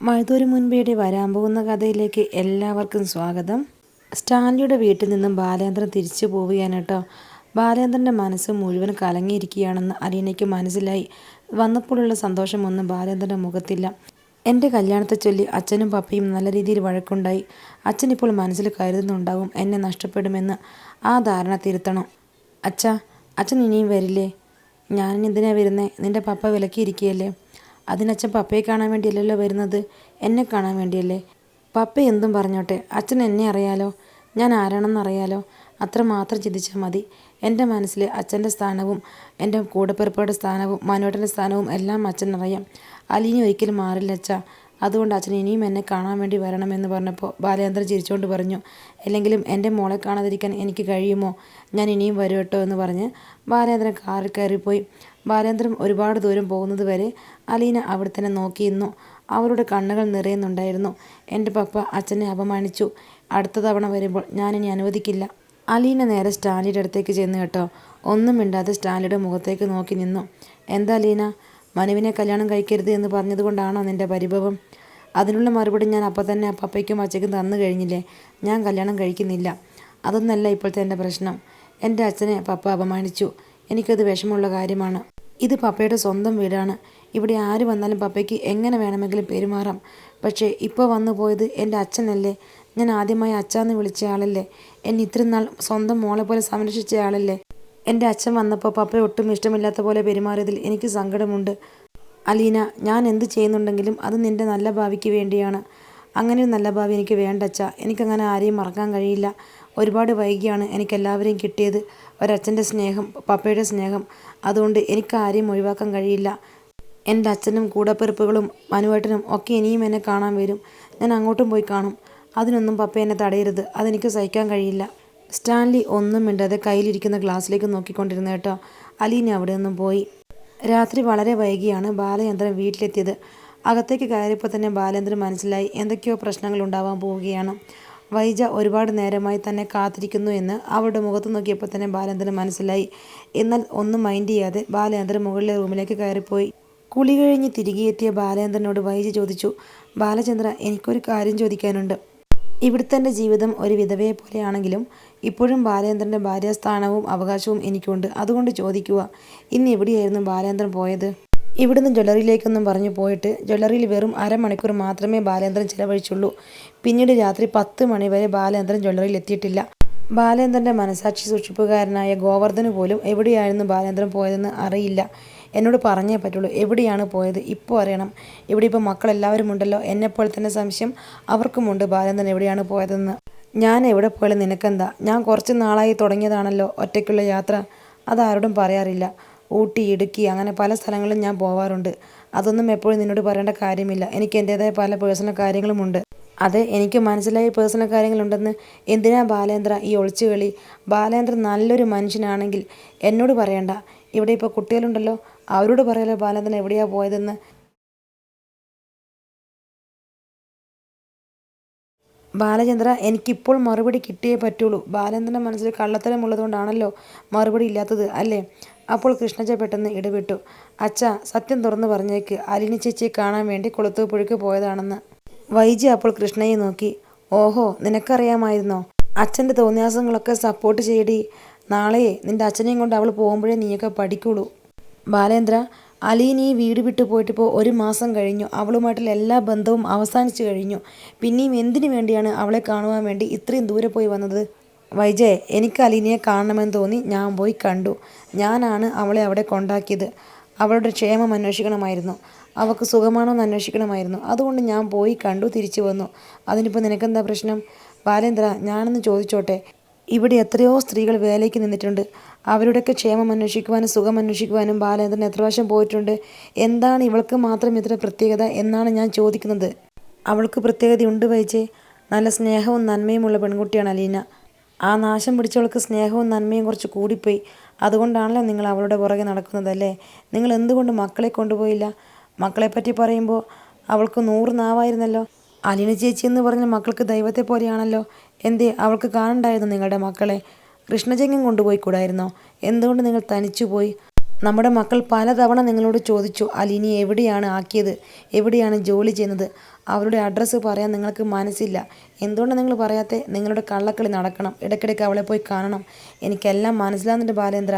മഴതോരു മുൻപേടെ വരാൻ പോകുന്ന കഥയിലേക്ക് എല്ലാവർക്കും സ്വാഗതം. സ്റ്റാൻലിയുടെ വീട്ടിൽ നിന്നും ബാലേന്ദ്രൻ തിരിച്ചു പോവുകയാണ് കേട്ടോ. ബാലേന്ദ്രൻ്റെ മനസ്സ് മുഴുവൻ കലങ്ങിയിരിക്കുകയാണെന്ന് അലീനയ്ക്ക് മനസ്സിലായി. വന്നപ്പോഴുള്ള സന്തോഷമൊന്നും ബാലേന്ദ്രൻ്റെ മുഖത്തില്ല. എൻ്റെ കല്യാണത്തെ ചൊല്ലി അച്ഛനും പപ്പയും നല്ല രീതിയിൽ വഴക്കുണ്ടായി. അച്ഛൻ ഇപ്പോൾ മനസ്സിൽ കരുതുന്നുണ്ടാവും എന്നെ നഷ്ടപ്പെടുമെന്ന്. ആ ധാരണ തിരുത്തണം. അച്ഛൻ ഇനിയും വരില്ലേ? ഞാനെന്തിനാ വരുന്നേ? നിൻ്റെ പപ്പ വിലക്കിയിരിക്കുകയല്ലേ? അതിനച്ഛൻ പപ്പയെ കാണാൻ വേണ്ടിയല്ലല്ലോ വരുന്നത്, എന്നെ കാണാൻ വേണ്ടിയല്ലേ? പപ്പ എന്തും പറഞ്ഞോട്ടെ, അച്ഛൻ എന്നെ അറിയാലോ, ഞാൻ ആരാണെന്നറിയാലോ. അത്രമാത്രം ചിന്തിച്ചാൽ മതി. എൻ്റെ മനസ്സിൽ അച്ഛൻ്റെ സ്ഥാനവും എൻ്റെ കൂടപ്പിറപ്പുകളുടെ സ്ഥാനവും മനോട്ടൻ്റെ സ്ഥാനവും എല്ലാം അച്ഛനറിയാം. അലീന ഒരിക്കലും മാറില്ല അച്ഛാ. അതുകൊണ്ട് അച്ഛൻ ഇനിയും എന്നെ കാണാൻ വേണ്ടി വരണമെന്ന് പറഞ്ഞപ്പോൾ ബാലേന്ദ്രൻ ചിരിച്ചുകൊണ്ട് പറഞ്ഞു, അല്ലെങ്കിലും എൻ്റെ മോളെ കാണാതിരിക്കാൻ എനിക്ക് കഴിയുമോ? ഞാൻ ഇനിയും വരും കേട്ടോ എന്ന് പറഞ്ഞ് ബാലേന്ദ്രൻ കാറിൽ കയറിപ്പോയി. ബാലേന്ദ്രൻ ഒരുപാട് ദൂരം പോകുന്നത് വരെ അലീന അവിടെ തന്നെ നോക്കിയിരുന്നു. അവരുടെ കണ്ണുകൾ നിറയുന്നുണ്ടായിരുന്നു. എൻ്റെ പപ്പ അച്ഛനെ അപമാനിച്ചു. അടുത്ത തവണ വരുമ്പോൾ ഞാനിനി അനുവദിക്കില്ല. അലീന നേരെ സ്റ്റാൻലിയുടെ അടുത്തേക്ക് ചെന്ന് കേട്ടോ. ഒന്നും മിണ്ടാതെ സ്റ്റാൻലിയുടെ മുഖത്തേക്ക് നോക്കി നിന്നു. എന്താ അലീന, മനുവിനെ കല്യാണം കഴിക്കരുത് എന്ന് പറഞ്ഞതുകൊണ്ടാണോ നിൻ്റെ പരിഭവം? അതിനുള്ള മറുപടി ഞാൻ അപ്പം തന്നെ പപ്പയ്ക്കും അച്ഛയ്ക്കും തന്നു കഴിഞ്ഞില്ലേ. ഞാൻ കല്യാണം കഴിക്കുന്നില്ല. അതൊന്നല്ല ഇപ്പോഴത്തെ എൻ്റെ പ്രശ്നം. എൻ്റെ അച്ഛനെ പപ്പ അപമാനിച്ചു. എനിക്കത് വിഷമമുള്ള കാര്യമാണ്. ഇത് പപ്പയുടെ സ്വന്തം വീടാണ്. ഇവിടെ ആര് വന്നാലും പപ്പയ്ക്ക് എങ്ങനെ വേണമെങ്കിലും പെരുമാറാം. പക്ഷേ ഇപ്പോൾ വന്നു പോയത് എൻ്റെ അച്ഛനല്ലേ? ഞാൻ ആദ്യമായി അച്ഛാന്ന് വിളിച്ച ആളല്ലേ? എന്നെ ഇത്രയും നാൾ സ്വന്തം മോളെ പോലെ സംരക്ഷിച്ച ആളല്ലേ? എൻ്റെ അച്ഛൻ വന്നപ്പോൾ പപ്പയെ ഒട്ടും ഇഷ്ടമില്ലാത്ത പോലെ പെരുമാറിയതിൽ എനിക്ക് സങ്കടമുണ്ട്. അലീന, ഞാൻ എന്ത് ചെയ്യുന്നുണ്ടെങ്കിലും അത് നിൻ്റെ നല്ല ഭാവിക്ക് വേണ്ടിയാണ്. അങ്ങനെ ഒരു നല്ല ഭാവി എനിക്ക് വേണ്ട അച്ഛാ. എനിക്കങ്ങനെ ആരെയും മറക്കാൻ കഴിയില്ല. ഒരുപാട് വൈകിയാണ് എനിക്കെല്ലാവരെയും കിട്ടിയത്. ഒരച്ഛൻ്റെ സ്നേഹം, പപ്പയുടെ സ്നേഹം. അതുകൊണ്ട് എനിക്ക് ആരെയും ഒഴിവാക്കാൻ കഴിയില്ല. എൻ്റെ അച്ഛനും കൂടപ്പിറപ്പുകളും മനുവേട്ടനും ഒക്കെ ഇനിയും എന്നെ കാണാൻ വരും. ഞാൻ അങ്ങോട്ടും പോയി കാണും. അതിനൊന്നും പപ്പ എന്നെ തടയരുത്. അതെനിക്ക് സഹിക്കാൻ കഴിയില്ല. സ്റ്റാൻലി ഒന്നും മിണ്ടാതെ കയ്യിലിരിക്കുന്ന ഗ്ലാസ്സിലേക്ക് നോക്കിക്കൊണ്ടിരുന്ന കേട്ടോ. അലീന അവിടെ നിന്നും പോയി. രാത്രി വളരെ വൈകിയാണ് ബാലചന്ദ്രൻ വീട്ടിലെത്തിയത്. അകത്തേക്ക് കയറിയപ്പോൾ തന്നെ ബാലേന്ദ്രൻ മനസ്സിലായി എന്തൊക്കെയോ പ്രശ്നങ്ങൾ ഉണ്ടാവാൻ പോവുകയാണ്. വൈജ ഒരുപാട് നേരമായി തന്നെ കാത്തിരിക്കുന്നു എന്ന് അവളുടെ മുഖത്ത് നോക്കിയപ്പോൾ തന്നെ ബാലേന്ദ്രൻ മനസ്സിലായി. എന്നാൽ ഒന്നും മൈൻഡ് ചെയ്യാതെ ബാലേന്ദ്രൻ മുകളിലെ റൂമിലേക്ക് കയറിപ്പോയി. കുളി കഴിഞ്ഞ് തിരികെ എത്തിയ ബാലേന്ദ്രനോട് വൈജ ചോദിച്ചു, ബാലചന്ദ്ര, എനിക്കൊരു കാര്യം ചോദിക്കാനുണ്ട്. ഇവിടുത്തെ എൻ്റെ ജീവിതം ഒരു വിധവയെ പോലെയാണെങ്കിലും ഇപ്പോഴും ബാലേന്ദ്രൻ്റെ ഭാര്യാസ്ഥാനവും അവകാശവും എനിക്കുണ്ട്. അതുകൊണ്ട് ചോദിക്കുക, ഇന്ന് എവിടെയായിരുന്നു ബാലേന്ദ്രൻ പോയത്? ഇവിടുന്ന് ജ്വല്ലറിയിലേക്കൊന്നും പറഞ്ഞു പോയിട്ട് ജ്വല്ലറിയിൽ വെറും അരമണിക്കൂർ മാത്രമേ ബാലേന്ദ്രൻ ചിലവഴിച്ചുള്ളൂ. പിന്നീട് രാത്രി 10 മണി വരെ ബാലേന്ദ്രൻ ജ്വല്ലറിയിൽ എത്തിയിട്ടില്ല. ബാലേന്ദ്രൻ്റെ മനസാക്ഷി സൂക്ഷിപ്പുകാരനായ ഗോവർദ്ധന് പോലും എവിടെയായിരുന്നു ബാലേന്ദ്രൻ പോയതെന്ന് അറിയില്ല. എന്നോട് പറഞ്ഞേ പറ്റുള്ളൂ, എവിടെയാണ് പോയത്? ഇപ്പോൾ അറിയണം. ഇവിടെ ഇപ്പോൾ മക്കളെല്ലാവരും ഉണ്ടല്ലോ. എന്നെപ്പോലെ തന്നെ സംശയം അവർക്കുമുണ്ട് ബാലേന്ദ്രൻ എവിടെയാണ് പോയതെന്ന്. ഞാൻ എവിടെ പോയാലും നിനക്കെന്താ? ഞാൻ കുറച്ച് നാളായി തുടങ്ങിയതാണല്ലോ ഒറ്റയ്ക്കുള്ള യാത്ര. അതാരോടും പറയാറില്ല. ഊട്ടി, ഇടുക്കി അങ്ങനെ പല സ്ഥലങ്ങളിലും ഞാൻ പോവാറുണ്ട്. അതൊന്നും എപ്പോഴും നിന്നോട് പറയേണ്ട കാര്യമില്ല. എനിക്ക് എൻ്റേതായ പല പേഴ്സണൽ കാര്യങ്ങളുമുണ്ട്. അതെ, എനിക്ക് മനസ്സിലായി പേഴ്സണൽ കാര്യങ്ങളുണ്ടെന്ന്. എന്തിനാ ബാലേന്ദ്ര ഈ ഒളിച്ചുകളി? ബാലേന്ദ്രൻ നല്ലൊരു മനുഷ്യനാണെങ്കിൽ എന്നോട് പറയണ്ട. ഇവിടെ ഇപ്പോൾ കുട്ടികളുണ്ടല്ലോ, അവരോട് പറയാലോ ബാലേന്ദ്രൻ എവിടെയാ പോയതെന്ന്. ബാലചന്ദ്ര, എനിക്കിപ്പോൾ മറുപടി കിട്ടിയേ പറ്റുള്ളൂ. ബാലേന്ദ്രൻ്റെ മനസ്സിൽ കള്ളത്തരം ഉള്ളതുകൊണ്ടാണല്ലോ മറുപടി ഇല്ലാത്തത് അല്ലേ? അപ്പോൾ കൃഷ്ണജ പെട്ടെന്ന് ഇടപെട്ടു. അച്ഛാ, സത്യം തുറന്നു പറഞ്ഞേക്ക്, അലിനി ചേച്ചിയെ കാണാൻ വേണ്ടി കുളത്തൂപ്പുഴയ്ക്ക് പോയതാണെന്ന്. വൈജി അപ്പോൾ കൃഷ്ണയെ നോക്കി. ഓഹോ, നിനക്കറിയാമായിരുന്നോ? അച്ഛൻ്റെ തോന്നിയാസങ്ങളൊക്കെ സപ്പോർട്ട് ചെയ്യടി. നാളെ നിൻ്റെ അച്ഛനെയും കൊണ്ട് അവൾ പോകുമ്പോഴേ നീയൊക്കെ പഠിക്കുള്ളൂ. ബാലേന്ദ്ര, അലീന ഈ വീട് വിട്ടു പോയിട്ടിപ്പോൾ 1 മാസം കഴിഞ്ഞു. അവളുമായിട്ടുള്ള എല്ലാ ബന്ധവും അവസാനിച്ചു കഴിഞ്ഞു. പിന്നെയും എന്തിനു വേണ്ടിയാണ് അവളെ കാണുവാൻ വേണ്ടി ഇത്രയും ദൂരെ പോയി വന്നത്? വൈജയ്, എനിക്ക് അലീനയെ കാണണമെന്ന് തോന്നി ഞാൻ പോയി കണ്ടു. ഞാനാണ് അവളെ അവിടെ കൊണ്ടാക്കിയത്. അവളുടെ ക്ഷേമം അന്വേഷിക്കണമായിരുന്നു. അവൾക്ക് സുഖമാണോ എന്ന് അന്വേഷിക്കണമായിരുന്നു. അതുകൊണ്ട് ഞാൻ പോയി കണ്ടു, തിരിച്ചു വന്നു. അതിനിപ്പോൾ നിനക്കെന്താ പ്രശ്നം? ബാലേന്ദ്ര, ഞാനൊന്ന് ചോദിച്ചോട്ടെ, ഇവിടെ എത്രയോ സ്ത്രീകൾ വേലയ്ക്ക് നിന്നിട്ടുണ്ട്. അവരുടെയൊക്കെ ക്ഷേമം അന്വേഷിക്കുവാനും സുഖം അന്വേഷിക്കുവാനും ബാലേന്ദ്രൻ എത്ര പ്രാവശ്യം പോയിട്ടുണ്ട്. എന്താണ് ഇവൾക്ക് മാത്രം ഇത്ര പ്രത്യേകത എന്നാണ് ഞാൻ ചോദിക്കുന്നത്. അവൾക്ക് പ്രത്യേകതയുണ്ട് വൈജേ. നല്ല സ്നേഹവും നന്മയുമുള്ള പെൺകുട്ടിയാണ് അലീന. ആ നാശം പിടിച്ചവൾക്ക് സ്നേഹവും നന്മയും കുറച്ച് കൂടിപ്പോയി. അതുകൊണ്ടാണല്ലോ നിങ്ങൾ അവളുടെ പുറകെ നടക്കുന്നതല്ലേ? നിങ്ങൾ എന്തുകൊണ്ട് മക്കളെ കൊണ്ടുപോയില്ല? മക്കളെപ്പറ്റി പറയുമ്പോൾ അവൾക്ക് 100 നാവായിരുന്നല്ലോ. അലീന ചേച്ചി എന്ന് പറഞ്ഞ മക്കൾക്ക് ദൈവത്തെ പോലെയാണല്ലോ. എന്തേ അവൾക്ക് കാണണ്ടായിരുന്നു നിങ്ങളുടെ മക്കളെ? കൃഷ്ണജെങ്ങും കൊണ്ടുപോയി കൂടായിരുന്നോ? എന്തുകൊണ്ട് നിങ്ങൾ തനിച്ചു പോയി? നമ്മുടെ മക്കൾ പലതവണ നിങ്ങളോട് ചോദിച്ചു അലീനയെ എവിടെയാണ് ആക്കിയത്, എവിടെയാണ് ജോലി ചെയ്യുന്നത്. അവരുടെ അഡ്രസ്സ് പറയാൻ നിങ്ങൾക്ക് മനസ്സില്ല. എന്തുകൊണ്ടാണ് നിങ്ങൾ പറയാത്തെ? നിങ്ങളുടെ കള്ളക്കളി നടക്കണം. ഇടയ്ക്കിടയ്ക്ക് അവളെ പോയി കാണണം. എനിക്കെല്ലാം മനസ്സിലാകുന്നുണ്ട് ബാലേന്ദ്ര.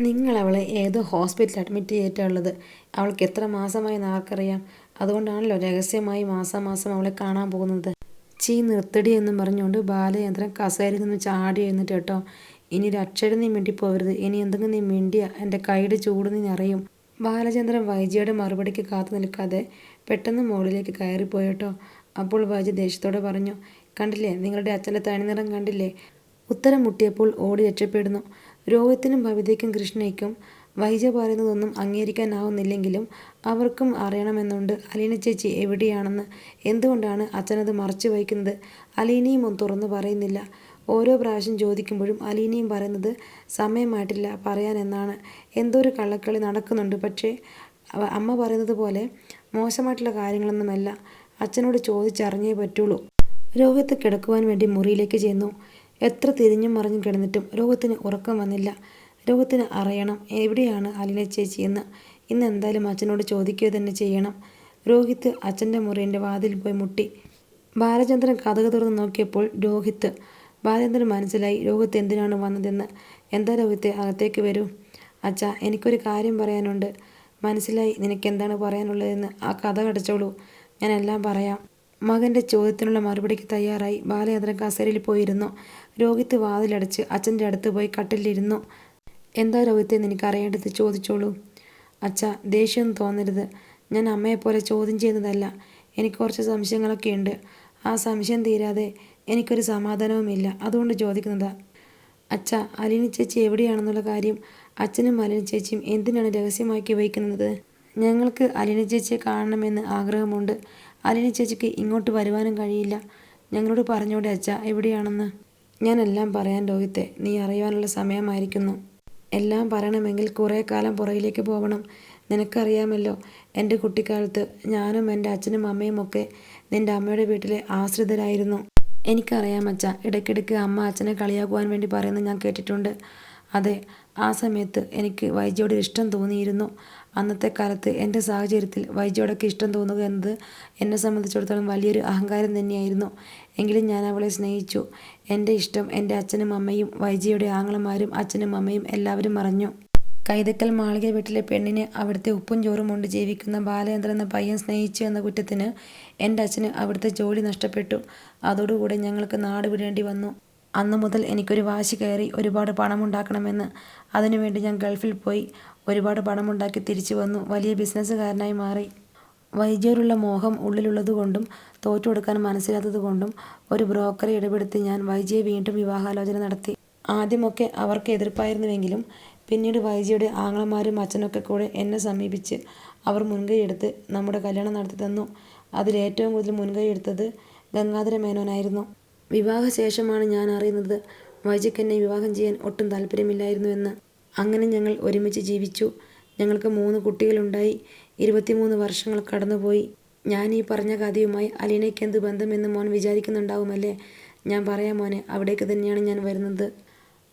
നിങ്ങൾ അവളെ ഏതോ ഹോസ്പിറ്റലിൽ അഡ്മിറ്റ് ചെയ്തിട്ടുള്ളത്. അവൾക്ക് എത്ര മാസമായി ആർക്കറിയാം. അതുകൊണ്ടാണല്ലോ രഹസ്യമായി മാസം അവളെ കാണാൻ പോകുന്നത്. ചീ നിർത്തടി എന്നും പറഞ്ഞുകൊണ്ട് ബാലചന്ദ്രൻ കസേരയിൽ നിന്ന് ചാടി എഴുന്നിട്ട് കേട്ടോ. ഇനി ഒരു അക്ഷരം നീ മിണ്ടിപ്പോവരുത്. ഇനി എന്തെങ്കിലും നീ മിണ്ടിയ എൻ്റെ കൈയുടെ ചൂട് നീ അറിയും. ബാലചന്ദ്രൻ വൈജിയുടെ മറുപടിക്ക് കാത്തു നിൽക്കാതെ പെട്ടെന്ന് മുകളിലേക്ക് കയറിപ്പോയിട്ടോ. അപ്പോൾ വൈജി ദേഷ്യത്തോടെ പറഞ്ഞു, കണ്ടില്ലേ നിങ്ങളുടെ അച്ഛൻ്റെ തനിനിറം കണ്ടില്ലേ? ഉത്തരം മുട്ടിയപ്പോൾ ഓടി രക്ഷപ്പെടുന്നു. രോഹിത്തിനും ഭവിതയ്ക്കും കൃഷ്ണയ്ക്കും വൈജ പറയുന്നതൊന്നും അംഗീകരിക്കാനാവുന്നില്ലെങ്കിലും അവർക്കും അറിയണമെന്നുണ്ട് അലീന ചേച്ചി എവിടെയാണെന്ന്. എന്തുകൊണ്ടാണ് അച്ഛനത് മറച്ചു വയ്ക്കുന്നത്? അലീനയും ഒന്നും തുറന്നു പറയുന്നില്ല. ഓരോ പ്രാവശ്യം ചോദിക്കുമ്പോഴും അലീനയും പറയുന്നത് സമയമായിട്ടില്ല പറയാൻ എന്നാണ്. എന്തോ ഒരു കള്ളക്കളി നടക്കുന്നുണ്ട്. പക്ഷേ അമ്മ പറയുന്നത് പോലെ മോശമായിട്ടുള്ള കാര്യങ്ങളൊന്നുമല്ല. അച്ഛനോട് ചോദിച്ചറിഞ്ഞേ പറ്റുള്ളൂ. രോഹിത്ത് കിടക്കുവാൻ വേണ്ടി മുറിയിലേക്ക് ചെന്നു. എത്ര തിരിഞ്ഞും മറിഞ്ഞും കിടന്നിട്ടും രോഹിത്തിന് ഉറക്കം വന്നില്ല. രോഹിത്തിന് അറിയണം എവിടെയാണ് അലീന ചേച്ചി എന്ന്. ഇന്ന് എന്തായാലും അച്ഛനോട് ചോദിക്കുക തന്നെ ചെയ്യണം. രോഹിത്ത് അച്ഛൻ്റെ മുറിൻ്റെ വാതിൽ പോയി മുട്ടി. ബാലചന്ദ്രൻ കതക് തുറന്ന് നോക്കിയപ്പോൾ ബാലചന്ദ്രൻ മനസ്സിലായി രോഹിത്ത് എന്തിനാണ് വന്നതെന്ന്. എന്താ രോഹിത്തെ, അകത്തേക്ക് വരൂ. അച്ഛാ, എനിക്കൊരു കാര്യം പറയാനുണ്ട്. മനസ്സിലായി നിനക്ക് എന്താണ് പറയാനുള്ളതെന്ന്. ആ കഥ കടച്ചോളൂ, ഞാൻ എല്ലാം പറയാം. മകൻ്റെ ചോദ്യത്തിനുള്ള മറുപടിക്ക് തയ്യാറായി ബാലചന്ദ്രൻ കസേരയിൽ പോയിരുന്നു. രോഹിത്ത് വാതിലടച്ച് അച്ഛൻ്റെ അടുത്ത് പോയി കട്ടിലിരുന്നു. എന്താ രോഹിത്തെ നിനക്ക് അറിയേണ്ടത്, ചോദിച്ചോളൂ. അച്ഛാ, ദേഷ്യമൊന്നും തോന്നരുത്. ഞാൻ അമ്മയെപ്പോലെ ചോദ്യം ചെയ്യുന്നതല്ല. എനിക്ക് കുറച്ച് സംശയങ്ങളൊക്കെ ഉണ്ട്. ആ സംശയം തീരാതെ എനിക്കൊരു സമാധാനവുമില്ല. അതുകൊണ്ട് ചോദിക്കുന്നതാ. അച്ഛാ, അലീന ചേച്ചി എവിടെയാണെന്നുള്ള കാര്യം അച്ഛനും അലീന ചേച്ചിയും എന്തിനാണ് രഹസ്യമാക്കി വയ്ക്കുന്നത്? ഞങ്ങൾക്ക് അലീന ചേച്ചിയെ കാണണമെന്ന് ആഗ്രഹമുണ്ട്. അലീന ചേച്ചിക്ക് ഇങ്ങോട്ട് വരുവാനും കഴിയില്ല. ഞങ്ങളോട് പറഞ്ഞോടെ അച്ഛാ എവിടെയാണെന്ന്. ഞാനെല്ലാം പറയാൻ രോഹിത്തെ, നീ അറിയാനുള്ള സമയമായിരിക്കുന്നു. എല്ലാം പറയണമെങ്കിൽ കുറേ കാലം പുറകിലേക്ക് പോകണം. നിനക്കറിയാമല്ലോ, എൻ്റെ കുട്ടിക്കാലത്ത് ഞാനും എൻ്റെ അച്ഛനും അമ്മയും ഒക്കെ നിൻ്റെ അമ്മയുടെ വീട്ടിലെ ആശ്രിതരായിരുന്നു. എനിക്കറിയാം അച്ഛാ, ഇടയ്ക്കിടയ്ക്ക് അമ്മ അച്ഛനെ കളിയാക്കുവാൻ വേണ്ടി പറയുന്നത് ഞാൻ കേട്ടിട്ടുണ്ട്. അതെ, ആ സമയത്ത് എനിക്ക് വൈജിയോട് ഇഷ്ടം തോന്നിയിരുന്നു. അന്നത്തെ കാലത്ത് എൻ്റെ സാഹചര്യത്തിൽ വൈജിയോടൊക്കെ ഇഷ്ടം തോന്നുക എന്നത് എന്നെ സംബന്ധിച്ചിടത്തോളം വലിയൊരു അഹങ്കാരം തന്നെയായിരുന്നു. എങ്കിലും ഞാൻ അവളെ സ്നേഹിച്ചു. എൻ്റെ ഇഷ്ടം എൻ്റെ അച്ഛനും അമ്മയും വൈജിയുടെ ആങ്ങളമാരും അച്ഛനും അമ്മയും എല്ലാവരും അറിഞ്ഞു. കൈതക്കൽ മാളിക വീട്ടിലെ പെണ്ണിനെ അവിടുത്തെ ഉപ്പും ചോറും കൊണ്ട് ജീവിക്കുന്ന ബാലചന്ദ്രൻ എന്ന പയ്യൻ സ്നേഹിച്ചു എന്ന കുറ്റത്തിന് എൻ്റെ അച്ഛന് അവിടുത്തെ ജോലി നഷ്ടപ്പെട്ടു. അതോടുകൂടെ ഞങ്ങൾക്ക് നാട് വിടേണ്ടി വന്നു. അന്നു മുതൽ എനിക്കൊരു വാശി കയറി ഒരുപാട് പണമുണ്ടാക്കണമെന്ന്. അതിനുവേണ്ടി ഞാൻ ഗൾഫിൽ പോയി ഒരുപാട് പണമുണ്ടാക്കി തിരിച്ചു വന്നു. വലിയ ബിസിനസ്സുകാരനായി മാറി. വൈജിയോടുള്ള മോഹം ഉള്ളിലുള്ളതുകൊണ്ടും തോറ്റു കൊടുക്കാൻ മനസ്സിലാത്തതുകൊണ്ടും ഒരു ബ്രോക്കറെ ഇടപെടുത്തി ഞാൻ വൈജിയെ വീണ്ടും വിവാഹാലോചന നടത്തി. ആദ്യമൊക്കെ അവർക്ക് എതിർപ്പായിരുന്നുവെങ്കിലും പിന്നീട് വൈജിയുടെ ആങ്ങളമാരും അച്ഛനൊക്കെ കൂടെ എന്നെ സമീപിച്ച് അവർ മുൻകൈയെടുത്ത് നമ്മുടെ കല്യാണം നടത്തി തന്നു. അതിലേറ്റവും കൂടുതൽ മുൻകൈ എടുത്തത് ഗംഗാധര മേനോനായിരുന്നു. വിവാഹശേഷമാണ് ഞാൻ അറിയുന്നത് വൈജിക്ക് എന്നെ വിവാഹം ചെയ്യാൻ ഒട്ടും താല്പര്യമില്ലായിരുന്നു എന്ന്. അങ്ങനെ ഞങ്ങൾ ഒരുമിച്ച് ജീവിച്ചു. ഞങ്ങൾക്ക് 3 കുട്ടികളുണ്ടായി. 23 വർഷങ്ങൾ കടന്നുപോയി. ഞാൻ ഈ പറഞ്ഞ കഥയുമായി അലീനയ്ക്ക് എന്ത് ബന്ധമെന്ന് മോൻ വിചാരിക്കുന്നുണ്ടാവുമല്ലേ? ഞാൻ പറയാം മോനെ, അവിടേക്ക് തന്നെയാണ് ഞാൻ വരുന്നത്.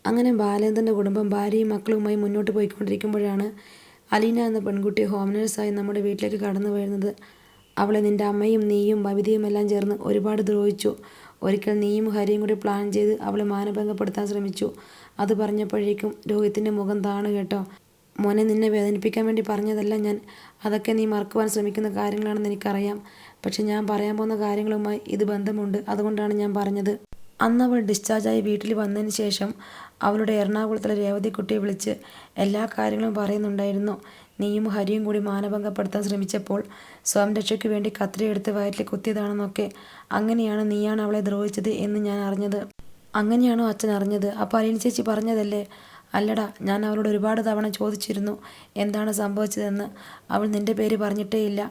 അങ്ങനെ ബാലേന്ദ്രൻ്റെ കുടുംബം ഭാര്യയും മക്കളുമായി മുന്നോട്ട് പോയിക്കൊണ്ടിരിക്കുമ്പോഴാണ് അലീന എന്ന പെൺകുട്ടി ഹോം നേഴ്സായി നമ്മുടെ വീട്ടിലേക്ക് കടന്നു വരുന്നത്. അവളെ നിൻ്റെ അമ്മയും നീയും ബബിതയും എല്ലാം ചേർന്ന് ഒരുപാട് ദ്രോഹിച്ചു. ഒരിക്കൽ നീയും ഹരിയും കൂടി പ്ലാൻ ചെയ്ത് അവളെ മാനഭംഗപ്പെടുത്താൻ ശ്രമിച്ചു. അത് പറഞ്ഞപ്പോഴേക്കും രോഹിത്തിൻ്റെ മുഖം താണ് കേട്ടോ. മോനെ, നിന്നെ വേദനിപ്പിക്കാൻ വേണ്ടി പറഞ്ഞതല്ല ഞാൻ. അതൊക്കെ നീ മറക്കുവാൻ ശ്രമിക്കുന്ന കാര്യങ്ങളാണെന്ന് എനിക്കറിയാം. പക്ഷെ ഞാൻ പറയാൻ പോകുന്ന കാര്യങ്ങളുമായി ഇത് ബന്ധമുണ്ട്. അതുകൊണ്ടാണ് ഞാൻ പറഞ്ഞത്. അന്ന് അവൾ ഡിസ്ചാർജായി വീട്ടിൽ വന്നതിന് ശേഷം അവളുടെ എറണാകുളത്തിലെ രേവതിക്കുട്ടിയെ വിളിച്ച് എല്ലാ കാര്യങ്ങളും പറയുന്നുണ്ടായിരുന്നു. നീയും ഹരിയും കൂടി മാനഭംഗപ്പെടുത്താൻ ശ്രമിച്ചപ്പോൾ സ്വയം രക്ഷയ്ക്ക് വേണ്ടി കത്രിയെടുത്ത് വയറ്റിൽ കുത്തിയതാണെന്നൊക്കെ. അങ്ങനെയാണ് നീയാണ് അവളെ ദ്രോഹിച്ചത് എന്ന് ഞാൻ അറിഞ്ഞത്. അങ്ങനെയാണോ അച്ഛൻ അറിഞ്ഞത്? അപ്പോൾ അലീന ചേച്ചി പറഞ്ഞതല്ലേ? അല്ലടാ, ഞാൻ അവളോട് ഒരുപാട് തവണ ചോദിച്ചിരുന്നു എന്താണ് സംഭവിച്ചതെന്ന്. അവൾ നിൻ്റെ പേര് പറഞ്ഞിട്ടേയില്ല.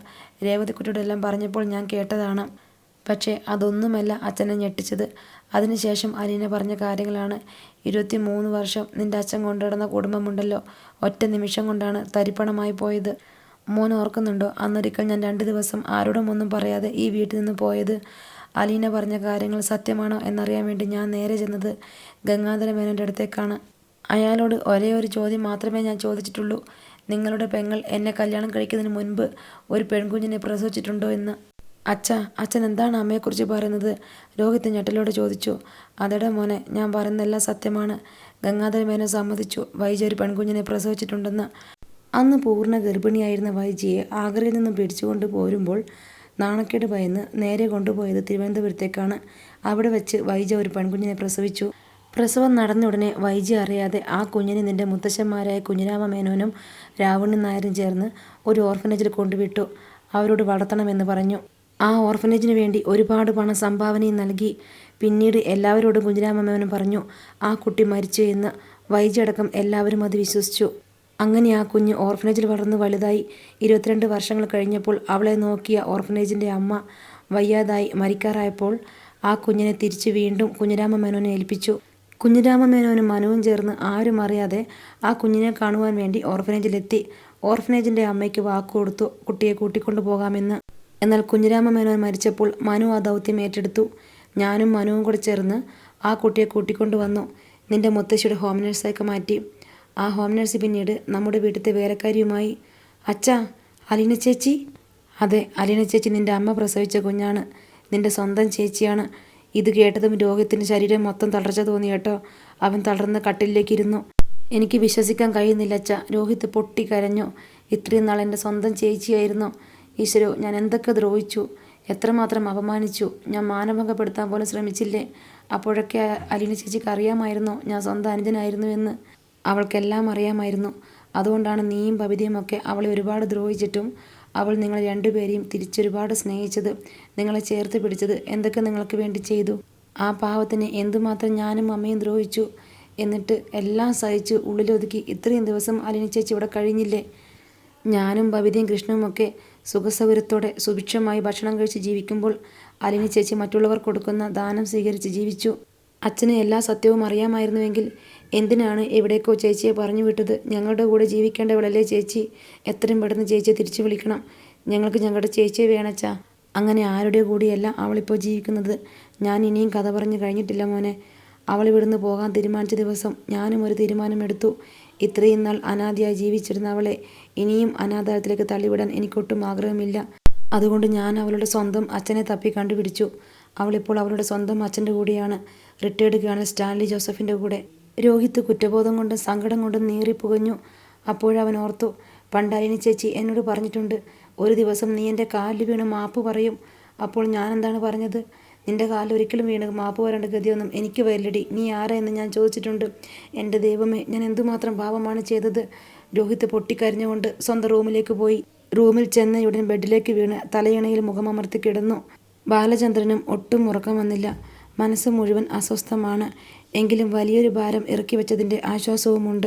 രേവതിക്കുട്ടിയോടെല്ലാം പറഞ്ഞപ്പോൾ ഞാൻ കേട്ടതാണ്. പക്ഷേ അതൊന്നുമല്ല അച്ഛനെ ഞെട്ടിച്ചത്. അതിനുശേഷം അലീന പറഞ്ഞ കാര്യങ്ങളാണ്. 23 വർഷം നിൻ്റെ അച്ഛൻ കൊണ്ടുനടന്ന കുടുംബമുണ്ടല്ലോ, ഒറ്റ നിമിഷം കൊണ്ടാണ് തരിപ്പണമായി പോയത്. മോൻ ഓർക്കുന്നുണ്ടോ? അന്നൊരിക്കൽ ഞാൻ 2 ദിവസം ആരോടും ഒന്നും പറയാതെ ഈ വീട്ടിൽ നിന്ന് പോയത്. അലീന പറഞ്ഞ കാര്യങ്ങൾ സത്യമാണോ എന്നറിയാൻ വേണ്ടി ഞാൻ നേരെ ചെന്നത് ഗംഗാധര മേനോൻ്റെ അടുത്തേക്കാണ്. അയാളോട് ഒരേ ഒരു ചോദ്യം മാത്രമേ ഞാൻ ചോദിച്ചിട്ടുള്ളൂ. നിങ്ങളുടെ പെങ്ങൾ എന്നെ കല്യാണം കഴിക്കുന്നതിന് മുൻപ് ഒരു പെൺകുഞ്ഞിനെ പ്രസവിച്ചിട്ടുണ്ടോ എന്ന്. അച്ഛൻ എന്താണ് അമ്മയെക്കുറിച്ച് പറയുന്നത്? രോഹിത് ഞെട്ടലോടെ ചോദിച്ചു. അതെടാ മോനെ, ഞാൻ പറയുന്നതെല്ലാം സത്യമാണ്. ഗംഗാധര മേനോൻ സമ്മതിച്ചു വൈജി ഒരു പെൺകുഞ്ഞിനെ പ്രസവിച്ചിട്ടുണ്ടെന്ന്. അന്ന് പൂർണ്ണ ഗർഭിണിയായിരുന്ന വൈജിയെ ആഗ്രയിൽ നിന്നും പിടിച്ചുകൊണ്ട് പോരുമ്പോൾ നാണക്കേട് ഭയന്ന് നേരെ കൊണ്ടുപോയത് തിരുവനന്തപുരത്തേക്കാണ്. അവിടെ വെച്ച് വൈജ ഒരു പെൺകുഞ്ഞിനെ പ്രസവിച്ചു. പ്രസവം നടന്ന ഉടനെ വൈജി അറിയാതെ ആ കുഞ്ഞിനെ നിന്റെ മുത്തശ്ശന്മാരായ കുഞ്ഞിരാമ മേനോനും രാവണൻ നായരും ചേർന്ന് ഒരു ഓർഫനേജിൽ കൊണ്ടുവിട്ടു. അവരോട് വളർത്തണമെന്ന് പറഞ്ഞു. ആ ഓർഫനേജിന് വേണ്ടി ഒരുപാട് പണം സംഭാവനയും നൽകി. പിന്നീട് എല്ലാവരോടും കുഞ്ഞിരാമ മേനോൻ പറഞ്ഞു ആ കുട്ടി മരിച്ചു എന്ന്. വൈജി അടക്കം എല്ലാവരും അത് വിശ്വസിച്ചു. അങ്ങനെ ആ കുഞ്ഞ് ഓർഫനേജിൽ വളർന്ന് വലുതായി. 22 വർഷങ്ങൾ കഴിഞ്ഞപ്പോൾ അവളെ നോക്കിയ ഓർഫനേജിൻ്റെ അമ്മ വയ്യാതായി മരിക്കാറായപ്പോൾ ആ കുഞ്ഞിനെ തിരിച്ച് വീണ്ടും കുഞ്ഞിരാമ മേനോനെ ഏൽപ്പിച്ചു. കുഞ്ഞിരാമ മേനോനും മനുവും ചേർന്ന് ആരും അറിയാതെ ആ കുഞ്ഞിനെ കാണുവാൻ വേണ്ടി ഓർഫനേജിലെത്തി. ഓർഫനേജിൻ്റെ അമ്മയ്ക്ക് വാക്കുകൊടുത്തു കുട്ടിയെ കൂട്ടിക്കൊണ്ടു പോകാമെന്ന്. എന്നാൽ കുഞ്ഞിരാമ മേനോൻ മരിച്ചപ്പോൾ മനു ആ ദൗത്യം ഏറ്റെടുത്തു. ഞാനും മനുവും കൂടെ ചേർന്ന് ആ കുട്ടിയെ കൂട്ടിക്കൊണ്ടു വന്നു. നിന്റെ മുത്തശ്ശിയുടെ ഹോം നേഴ്സാക്കി മാറ്റി. ആ ഹോം നേഴ്സ് പിന്നീട് നമ്മുടെ വീട്ടിലത്തെ വേലക്കാരിയുമായി. അച്ഛാ, അലീന ചേച്ചി? അതെ, അലീന ചേച്ചി നിന്റെ അമ്മ പ്രസവിച്ച കുഞ്ഞാണ്. നിന്റെ സ്വന്തം ചേച്ചിയാണ്. ഇത് കേട്ടതും രോഹിത്തിന് ശരീരം മൊത്തം തളർച്ച തോന്നി കേട്ടോ. അവൻ തളർന്ന് കട്ടിലേക്ക് ഇരുന്നു. എനിക്ക് വിശ്വസിക്കാൻ കഴിയുന്നില്ല അച്ഛാ. രോഹിത് പൊട്ടിക്കരഞ്ഞു. ഇത്രയും നാൾ എൻ്റെ സ്വന്തം ചേച്ചിയായിരുന്നു. ഈശ്വരോ, ഞാൻ എന്തൊക്കെ ദ്രോഹിച്ചു, എത്രമാത്രം അപമാനിച്ചു. ഞാൻ മാനഭംഗപ്പെടുത്താൻ പോലും ശ്രമിച്ചില്ലേ? അപ്പോഴൊക്കെ അലീന ചേച്ചിക്ക് അറിയാമായിരുന്നു ഞാൻ സ്വന്തം അനുജനായിരുന്നു എന്ന്. അവൾക്കെല്ലാം അറിയാമായിരുന്നു. അതുകൊണ്ടാണ് നീയും ബബിതയും ഒക്കെ അവളെ ഒരുപാട് ദ്രോഹിച്ചിട്ടും അവൾ നിങ്ങൾ രണ്ടുപേരെയും തിരിച്ചൊരുപാട് സ്നേഹിച്ചത്, നിങ്ങളെ ചേർത്ത് പിടിച്ചത്. എന്തൊക്കെ നിങ്ങൾക്ക് വേണ്ടി ചെയ്തു. ആ പാവത്തിന് എന്തുമാത്രം ഞാനും അമ്മയും ദ്രോഹിച്ചു. എന്നിട്ട് എല്ലാം സഹിച്ച് ഉള്ളിലൊതുക്കി ഇത്രയും ദിവസം അലീന ചേച്ചി ഇവിടെ കഴിഞ്ഞില്ലേ? ഞാനും ബബിതയും കൃഷ്ണനുമൊക്കെ സുഖസൗകര്യത്തോടെ സുഭിക്ഷമായി ഭക്ഷണം കഴിച്ച് ജീവിക്കുമ്പോൾ അലീന ചേച്ചി മറ്റുള്ളവർ കൊടുക്കുന്ന ദാനം സ്വീകരിച്ച് ജീവിച്ചു. അച്ഛന് എല്ലാ സത്യവും അറിയാമായിരുന്നുവെങ്കിൽ എന്തിനാണ് എവിടേക്കോ ചേച്ചിയെ പറഞ്ഞു വിട്ടത്? ഞങ്ങളുടെ കൂടെ ജീവിക്കേണ്ടവളല്ലേ ചേച്ചി. എത്രയും പെട്ടെന്ന് ചേച്ചിയെ തിരിച്ചു വിളിക്കണം. ഞങ്ങൾക്ക് ഞങ്ങളുടെ ചേച്ചിയെ വേണച്ചാ. അങ്ങനെ ആരുടെ കൂടിയല്ല അവളിപ്പോൾ ജീവിക്കുന്നത്. ഞാൻ ഇനിയും കഥ പറഞ്ഞു കഴിഞ്ഞിട്ടില്ല മോനെ. അവൾ ഇവിടുന്ന് പോകാൻ തീരുമാനിച്ച ദിവസം ഞാനും ഒരു തീരുമാനമെടുത്തു. ഇത്രയും നാൾ അനാഥയായി ജീവിച്ചിരുന്ന അവളെ ഇനിയും അനാഥാലയത്തിലേക്ക് തള്ളിവിടാൻ എനിക്കൊട്ടും ആഗ്രഹമില്ല. അതുകൊണ്ട് ഞാൻ അവളുടെ സ്വന്തം അച്ഛനെ തപ്പി കണ്ടുപിടിച്ചു. അവളിപ്പോൾ അവളുടെ സ്വന്തം അച്ഛൻ്റെ കൂടെയാണ്, റിട്ടയർഡ് കേണൽ സ്റ്റാൻലി ജോസഫിൻ്റെ കൂടെ. രോഹിത് കുറ്റബോധം കൊണ്ടും സങ്കടം കൊണ്ടും നീറിപ്പുകഞ്ഞു. അപ്പോഴവൻ ഓർത്തു, പണ്ട് അലീന ചേച്ചി എന്നോട് പറഞ്ഞിട്ടുണ്ട്, ഒരു ദിവസം നീ എൻ്റെ കാലിൽ വീണ് മാപ്പ് പറയും. അപ്പോൾ ഞാൻ എന്താണ് പറഞ്ഞത്? നിന്റെ കാലിൽ ഒരിക്കലും വീണ് മാപ്പ് പറയേണ്ട ഗതിയൊന്നും എനിക്ക് വരില്ലടി, നീ ആരാ എന്ന് ഞാൻ ചോദിച്ചിട്ടുണ്ട്. എൻ്റെ ദൈവമേ, ഞാൻ എന്തുമാത്രം പാപമാണ് ചെയ്തത്. രോഹിത് പൊട്ടിക്കരഞ്ഞുകൊണ്ട് സ്വന്തം റൂമിലേക്ക് പോയി. റൂമിൽ ചെന്നയുടൻ ബെഡിലേക്ക് വീണ് തലയിണയിൽ മുഖമമർത്തി കിടന്നു. ബാലചന്ദ്രനും ഒട്ടും ഉറക്കം വന്നില്ല. മനസ്സ് മുഴുവൻ അസ്വസ്ഥമാണ്. എങ്കിലും വലിയൊരു ഭാരം ഇറക്കി വെച്ചതിൻ്റെ ആശ്വാസവുമുണ്ട്.